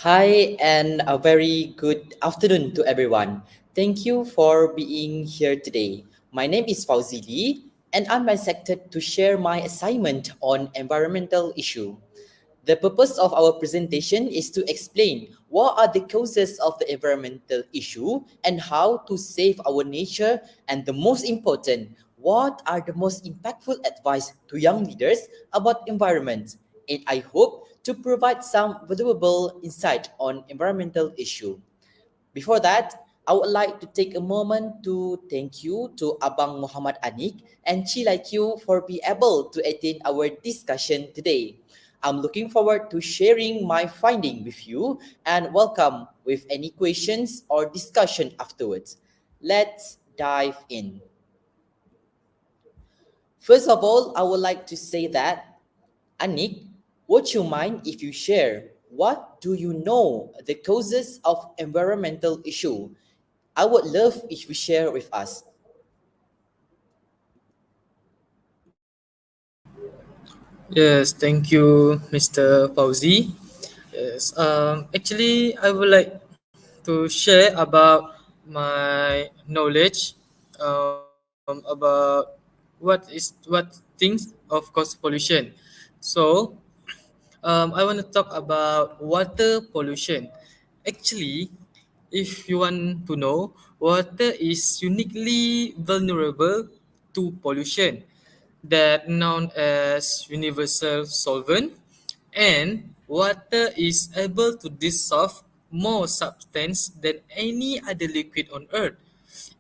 Hi, and a very good afternoon to everyone. Thank you for being here today. My name is Fauzi Lee, and I'm excited to share my assignment on environmental issue. The purpose of our presentation is to explain what are the causes of the environmental issue and how to save our nature, and the most important, what are the most impactful advice to young leaders about environment. And I hope to provide some valuable insight on environmental issue. Before that, I would like to take a moment to thank you to Abang Muhammad Anik and Chilai Q for being able to attend our discussion today. I'm looking forward to sharing my finding with you and welcome with any questions or discussion afterwards. Let's dive in. First of all, I would like to say that Anik, would you mind if you share what do you know the causes of environmental issue? I would love if you share with us. Yes, thank you, Mr. Fauzi. Yes, actually, I would like to share about my knowledge about what things of course pollution. So, I want to talk about water pollution. Actually, if you want to know, water is uniquely vulnerable to pollution that known as universal solvent, and water is able to dissolve more substance than any other liquid on earth.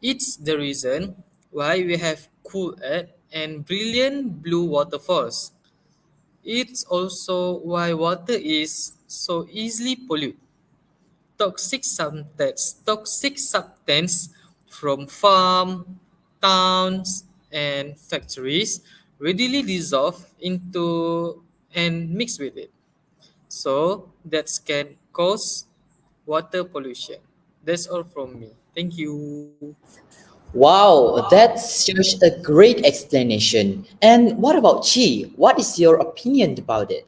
It's the reason why we have cool earth and brilliant blue waterfalls. It's also why water is so easily polluted. Toxic substance from farm, towns, and factories readily dissolve into and mix with it. So that can cause water pollution. That's all from me. Thank you. Wow, that's such a great explanation. And what about Chi? What is your opinion about it?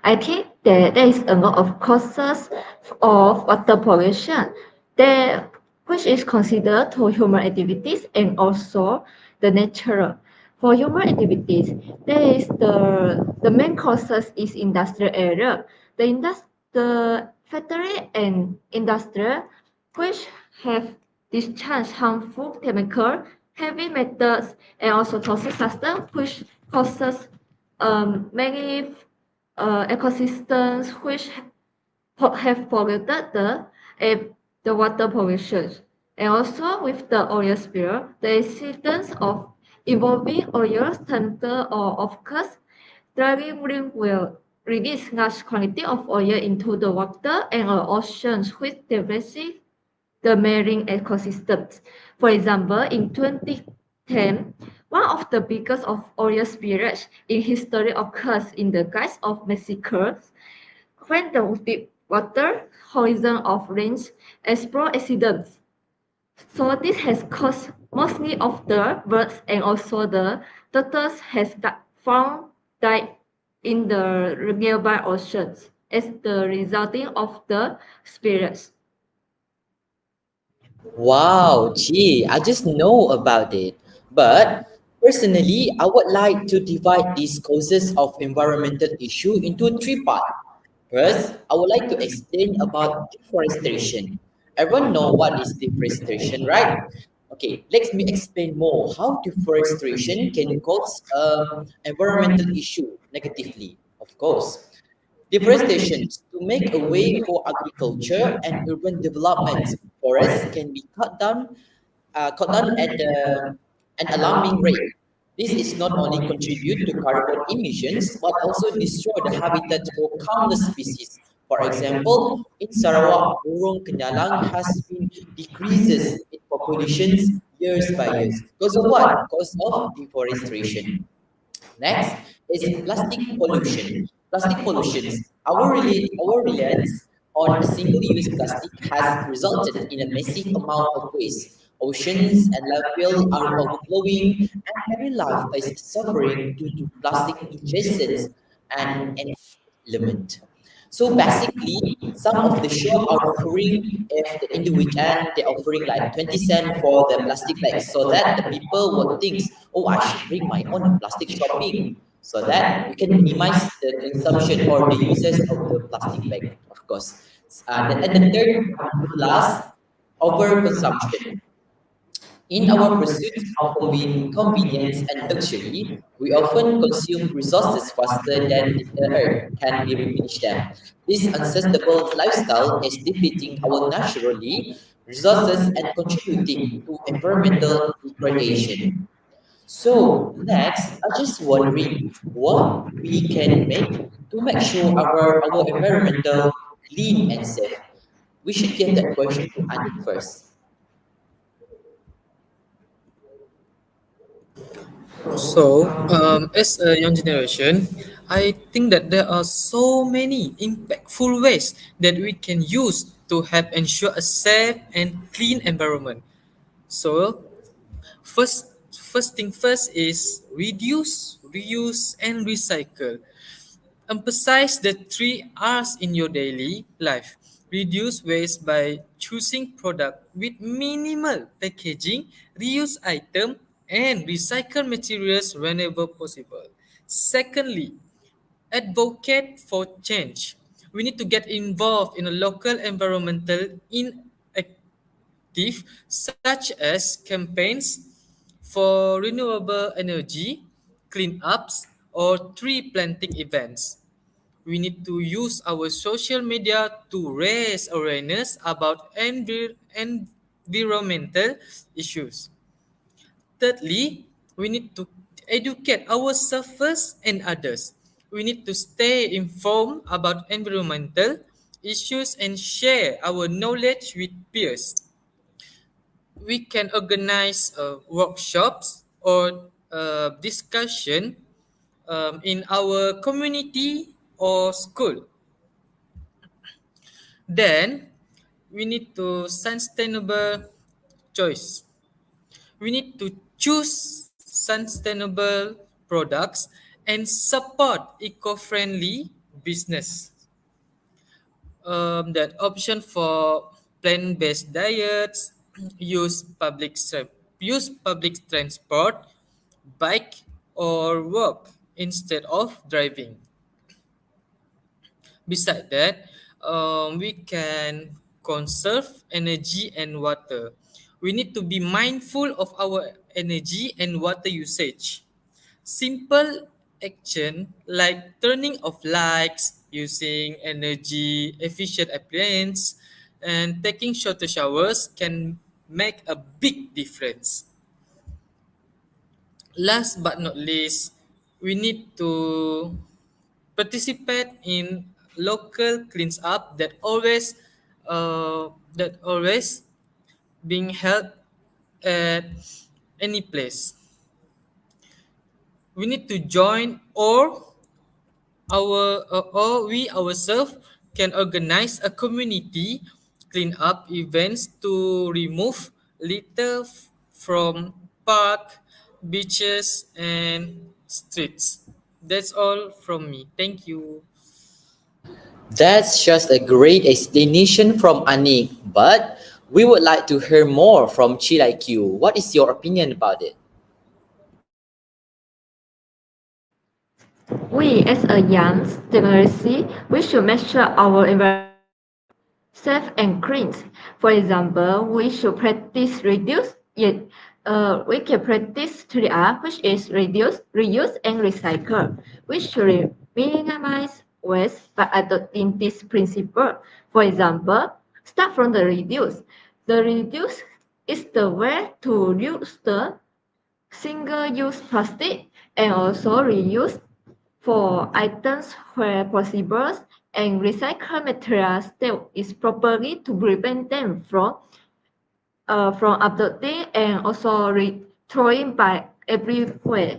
I think that there is a lot of causes of water pollution that which is considered to human activities and also the natural. For human activities, there is the main causes is industrial area. The factory and industrial which have discharged harmful chemical, heavy metals, and also toxic substance which causes many ecosystems which have polluted eh, the water pollution. And also with the oil spill, the incidence of evolving oil center or of course, drilling ring will release large quantity of oil into the water and oceans which devastates the marine ecosystems. For example, in 2010, one of the biggest of oil spillage in history occurs in the Gulf of Mexico when the deep water horizon of range explore accidents. So this has caused mostly of the birds and also the turtles has found died in the nearby oceans as the resulting of the spirits. Wow, gee, I just know about it. But personally, I would like to divide these causes of environmental issue into three parts. First, I would like to explain about deforestation. Everyone know what is deforestation, right? Okay, let me explain more how deforestation can cause environmental issue negatively. Of course, deforestation to make a way for agriculture and urban development. Forests can be cut down at an alarming rate. This is not only contribute to carbon emissions but also destroy the habitat for countless species. For example, in Sarawak, burung kenyalang has been decreases in populations years by years. Because of what? Because of deforestation. Next is plastic pollution. Plastic pollutions. Our reliance on single-use plastic has resulted in a massive amount of waste. Oceans and landfill are overflowing, and marine life is suffering due to plastic ingestions and element. So basically, some of the shop are offering, if in the weekend they're offering like 20 cents for the plastic bags, so that the people would think, oh, I should bring my own plastic shopping, so that we can minimize the consumption or the uses of the plastic bag, of course. And the third and the last, overconsumption. In our pursuit of convenience and luxury, we often consume resources faster than the earth can be replenished them. This unsustainable lifestyle is depleting our naturally resources and contributing to environmental degradation. So next, I'm just wondering what we can make sure our environmental clean and safe. We should give that question to Anik first. So, as a young generation, I think that there are so many impactful ways that we can use to help ensure a safe and clean environment. So, first thing first is reduce, reuse, and recycle. Emphasize the three R's in your daily life. Reduce waste by choosing product with minimal packaging, reuse item, and recycle materials whenever possible. Secondly, advocate for change. We need to get involved in a local environmental initiative such as campaigns for renewable energy, cleanups, or tree planting events. We need to use our social media to raise awareness about environmental issues. Thirdly, we need to educate ourselves first and others. We need to stay informed about environmental issues and share our knowledge with peers. We can organize workshops or discussion in our community or school. Then we need to sustainable choice. We need to choose sustainable products and support eco-friendly business. That option for plant-based diets, use public transport, bike or walk instead of driving. Beside that, we can conserve energy and water. We need to be mindful of our energy and water usage. Simple action like turning off lights, using energy efficient appliance, and taking shorter showers can make a big difference. Last but not least, we need to participate in local cleans up that always being held at any place. We need to join or we ourselves can organize a community clean up events to remove litter from park, beaches, and streets. That's all from me. Thank you. That's just a great explanation from Anik, but we would like to hear more from Chi like you. What is your opinion about it? We, as a young generation, we should make sure our environment safe and clean. For example, we should practice reduce, yet we can practice 3R, which is reduce, reuse, and recycle. We should minimize waste by adopting this principle. For example, start from the reduce. The reduce is the way to use the single-use plastic and also reuse for items where possible and recycle materials that is properly to prevent them from abducting and also throwing by everywhere.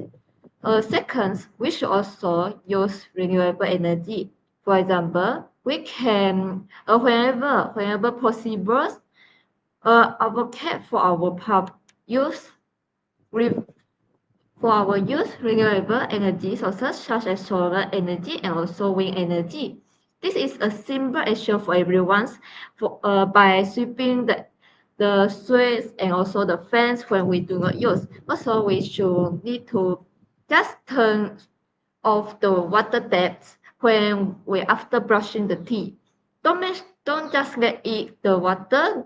Second, we should also use renewable energy. For example, we can whenever possible advocate for our pub use For our use, renewable energy sources such as solar energy and also wind energy. This is a simple action for everyone's by sweeping the switches and also the fans when we do not use. Also, we should need to just turn off the water taps when we after brushing the teeth. Don't just let it the water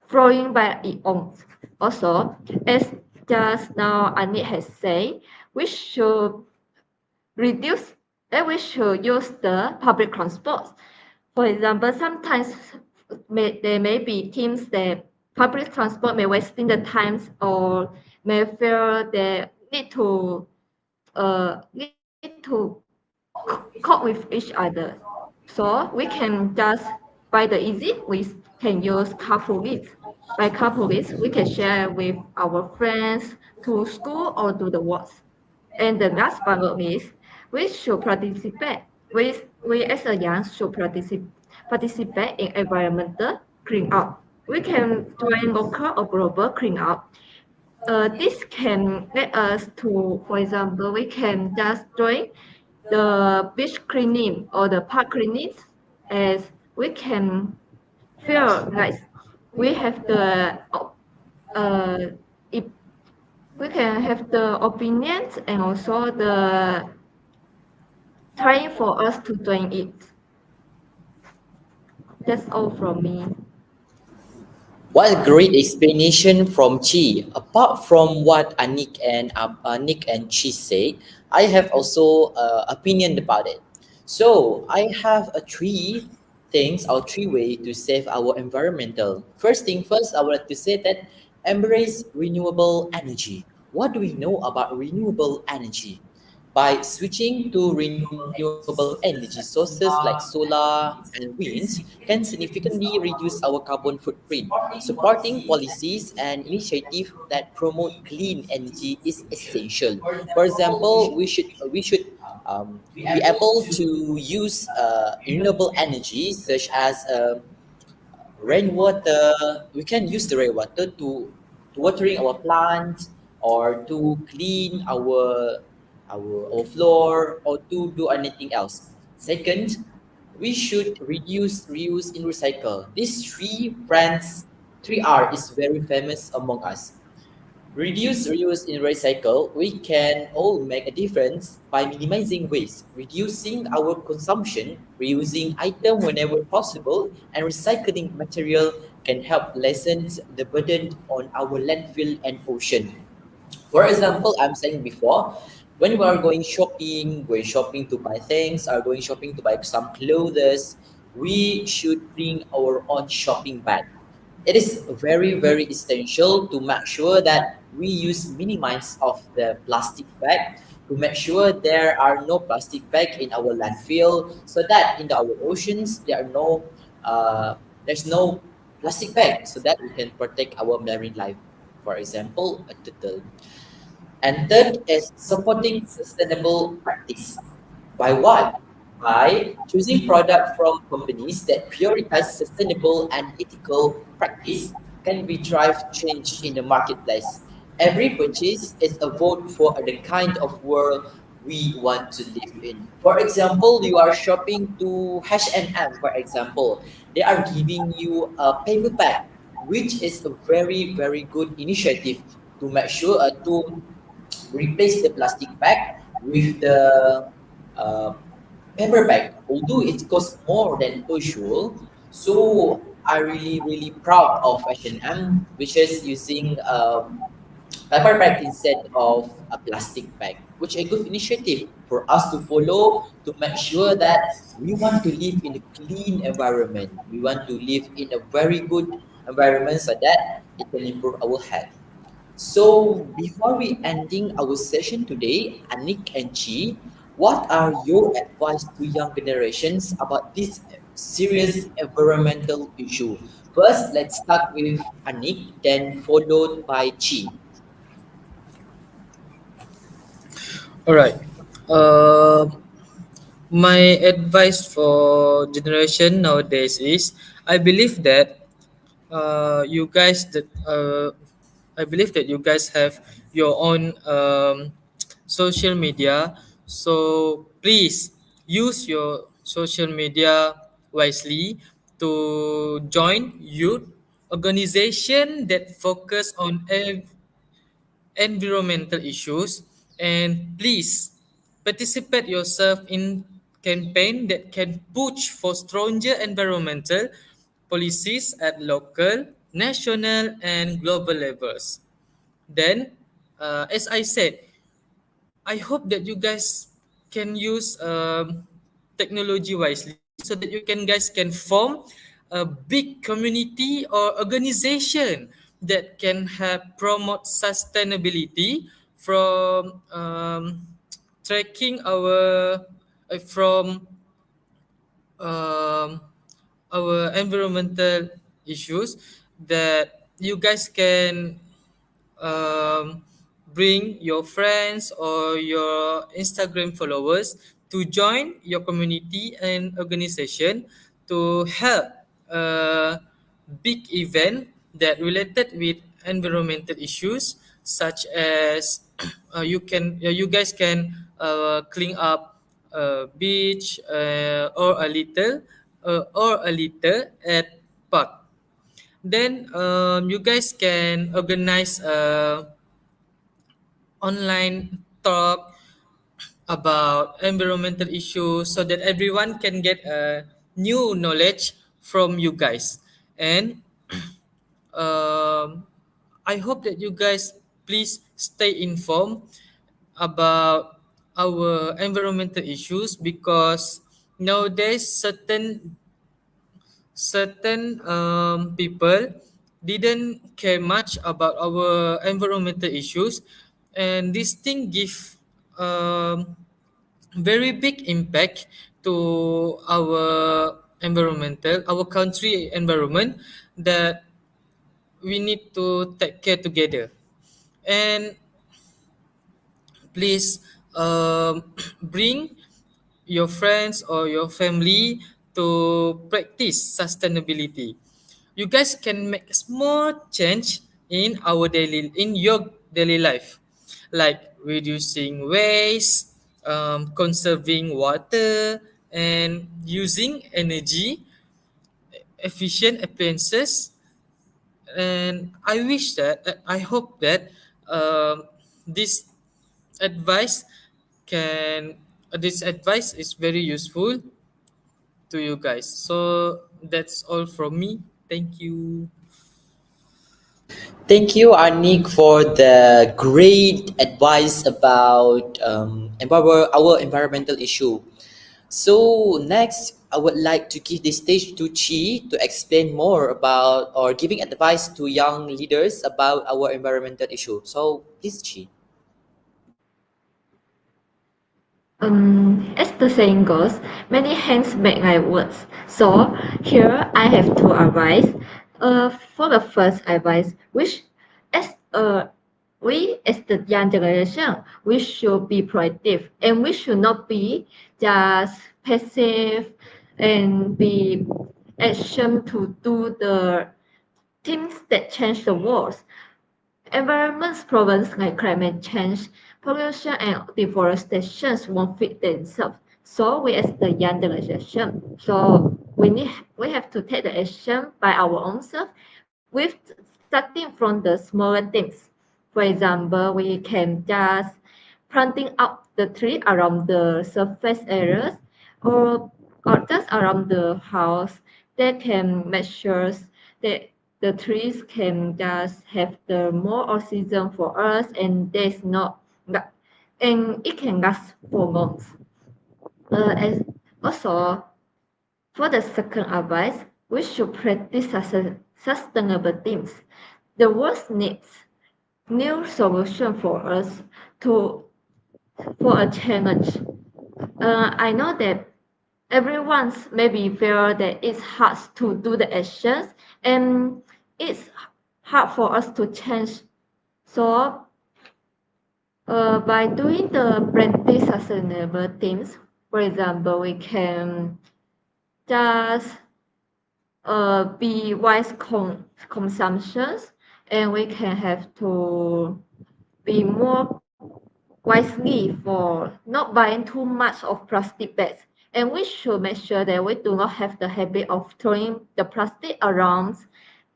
flowing by its own. Also, as just now Anit has said, we should reduce we should use the public transport. For example, sometimes there may be teams that public transport may wasting the times or may feel they need to cope with each other. So we can just by the easy we can use carpool. By carpool, we can share with our friends to school or to the work. And the last but not least, we should participate. We as a young should participate in environmental cleanup. We can join local or global cleanup. This can let us to, for example, we can just join the beach cleaning or the park cleaning as we can feel like we have the uh, if we can have the opinions and also the trying for us to join it. That's all from me. What a great explanation from Chi. Apart from what Nick and Chi said, I have also opinion about it. So I have a three things or three ways to save our environmental. First thing first, I would like to say that embrace renewable energy. What do we know about renewable energy? By switching to renewable energy sources like solar and winds can significantly reduce our carbon footprint. Supporting policies and initiatives that promote clean energy is essential. For example, we should be able to use renewable energy such as rainwater. We can use the rainwater to watering our plants or to clean our floor or to do anything else. Second, we should reduce, reuse, and recycle. These three brands, 3R is very famous among us. Reduce, reuse, and recycle, we can all make a difference by minimizing waste, reducing our consumption, reusing items whenever possible, and recycling material can help lessen the burden on our landfill and ocean. For example, I'm saying before, when we are going shopping to buy things, or going shopping to buy some clothes, we should bring our own shopping bag. It is very, very essential to make sure that we use minimize of the plastic bag to make sure there are no plastic bag in our landfill so that in our oceans uh, there's no plastic bag so that we can protect our marine life. For example, a turtle. And third is supporting sustainable practice. By what? By choosing products from companies that prioritize sustainable and ethical practice can we drive change in the marketplace. Every purchase is a vote for the kind of world we want to live in. For example, you are shopping to H&M, for example. They are giving you a paper bag, which is a very, very good initiative to make sure to replace the plastic bag with the uh, paper bag. Although it costs more than usual, so I really proud of H&M, which is using paper bag instead of a plastic bag, which is a good initiative for us to follow to make sure that we want to live in a clean environment. We want to live in a very good environment so that it can improve our health. So before we ending our session today, Anik and Chi, what are your advice to young generations about this serious environmental issue? First, let's start with Anik, then followed by Chi. All right. Uh, my advice for generation nowadays is I believe that you guys that I believe that you guys have your own social media. So please use your social media wisely to join youth organization that focus on environmental issues, and please participate yourself in campaign that can push for stronger environmental policies at local, national, and global levels. Then, as I said, I hope that you guys can use technology wisely so that you can guys can form a big community or organization that can help promote sustainability from tracking from um, our environmental issues, that you guys can um, bring your friends or your Instagram followers to join your community and organization to help a big event that related with environmental issues, such as you guys can clean up a beach or a litter at park. Then you guys can organize a online talk about environmental issues so that everyone can get a new knowledge from you guys. And um, I hope that you guys please stay informed about our environmental issues, because nowadays certain people didn't care much about our environmental issues, and this thing give um, very big impact to our country environment, that we need to take care together. And please bring your friends or your family to practice sustainability. You guys can make small change in your daily life, like reducing waste, conserving water, and using energy efficient appliances. And I hope that this advice can this advice is very useful to you guys. So that's all from me. Thank you. Thank you, Arnik, for the great advice about our environmental issue. So next, I would like to give the stage to Chi to explain more about or giving advice to young leaders about our environmental issue. So please, Chi. As the saying goes, many hands make light words. So here I have two advice. For the first advice, which as we as the young generation, we should be proactive and we should not be just passive and be ashamed to do the things that change the world. Environment problems like climate change, pollution, and deforestation won't fit themselves. So we as the young generation, so we have to take the action by our own self with starting from the smaller things. For example, we can just planting up the tree around the surface areas or just around the house. They can make sure that the trees can just have the more oxygen for us and there's not and it can last for months. As also for the second advice, we should practice sustainable things. The world needs new solution for us to for a challenge. I know that everyone's maybe feel that it's hard to do the actions and it's hard for us to change. So by doing the practice sustainable things, for example, we can just be wise consumptions and we can have to be more wisely for not buying too much of plastic bags. And we should make sure that we do not have the habit of throwing the plastic around.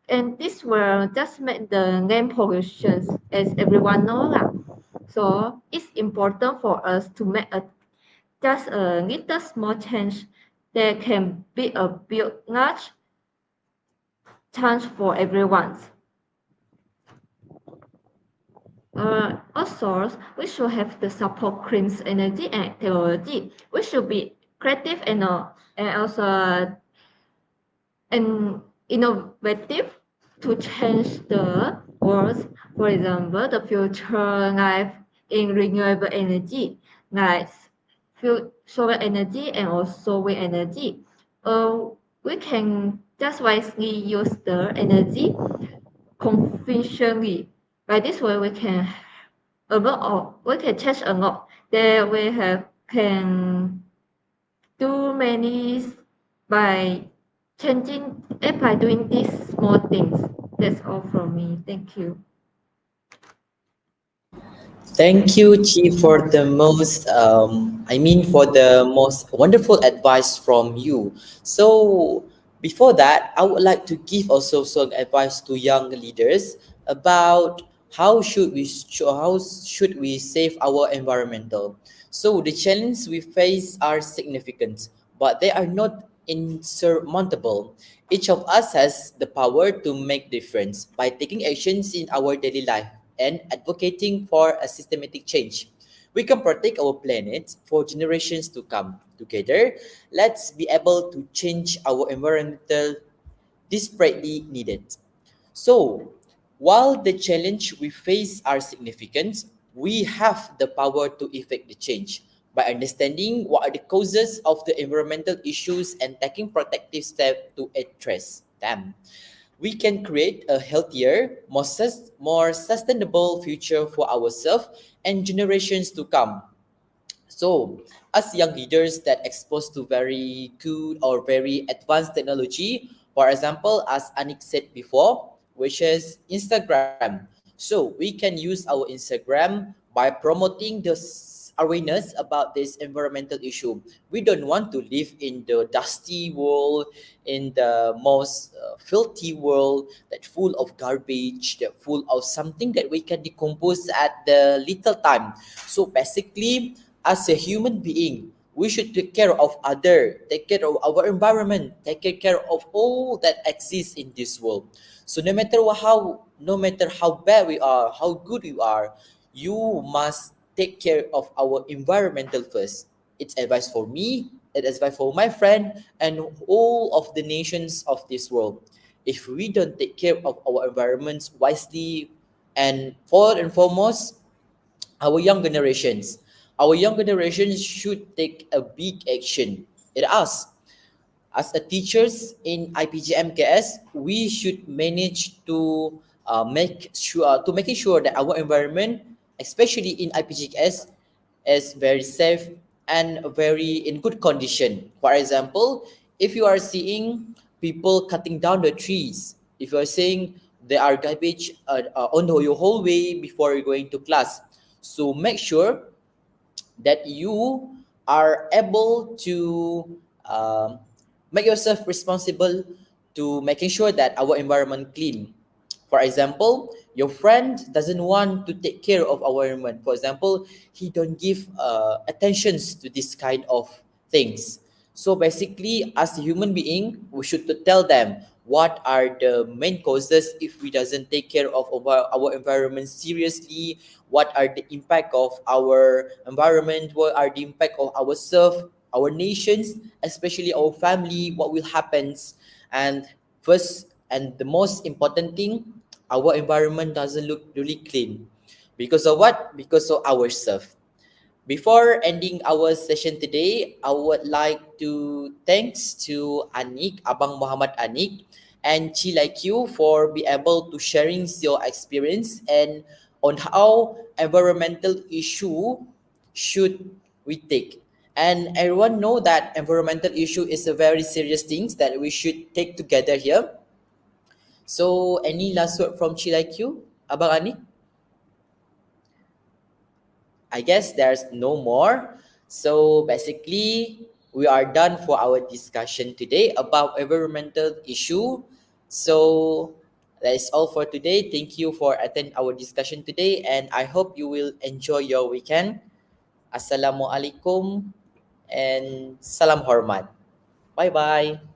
And this will just make the land pollution, as everyone knows. So it's important for us to make just a little small change that can be a big large change for everyone. Also, we should have the support clean energy and technology. We should be creative and also and innovative to change the world. For example, the future life in renewable energy, like solar energy and also wind energy. Uh, we can just wisely use the energy conventionally. By this way, we can a lot of we can change a lot. There we have can do many by by doing these small things. That's all from me. Thank you. Thank you, Chi, for the for the most wonderful advice from you. So, before that, I would like to give also some advice to young leaders about how should we save our environmental. So, the challenges we face are significant, but they are not insurmountable. Each of us has the power to make difference by taking actions in our daily life and advocating for a systematic change. We can protect our planet for generations to come. Together, let's be able to change our environmental desperately needed. So, while the challenge we face are significant, we have the power to effect the change by understanding what are the causes of the environmental issues and taking protective steps to address them. We can create a healthier, more sustainable future for ourselves and generations to come. So, as young leaders that exposed to very good or very advanced technology, for example, as Anik said before, which is Instagram. So, we can use our Instagram by promoting this awareness about this environmental issue. We don't want to live in the dusty world, in the most filthy world that full of garbage, that full of something that we can decompose at the little time. So basically, as a human being, we should take care of other, take care of our environment, take care of all that exists in this world. So no matter how bad we are, how good we are, you must take care of our environmental first. It's advice for me, it's advice for my friend, and all of the nations of this world. If we don't take care of our environments wisely, and first and foremost, our young generations. Our young generations should take a big action. It us. As a teachers in IPGMKS, we should manage to making sure that our environment, especially in IPGKS, is very safe and very in good condition. For example, if you are seeing people cutting down the trees, if you are seeing there are garbage on your hallway before you're going to class, so make sure that you are able to um, make yourself responsible to making sure that our environment clean. For example, your friend doesn't want to take care of our environment. For example, he don't give attentions to this kind of things. So basically, as a human being, we should to tell them what are the main causes if we doesn't take care of our environment seriously, what are the impact of our environment, what are the impact of ourselves, our nations, especially our family, what will happen. And first and the most important thing, our environment doesn't look really clean. Because of what? Because of ourselves. Before ending our session today, I would like to thanks to Anik, Abang Muhammad Anik, and Chi like you for be able to sharing your experience and on how environmental issue should we take. And everyone know that environmental issue is a very serious things that we should take together here. So any last word from Chi like you, Abang Anik? I guess there's no more. So basically, we are done for our discussion today about environmental issue. So that is all for today. Thank you for attending our discussion today, and I hope you will enjoy your weekend. Assalamualaikum and salam hormat. Bye bye.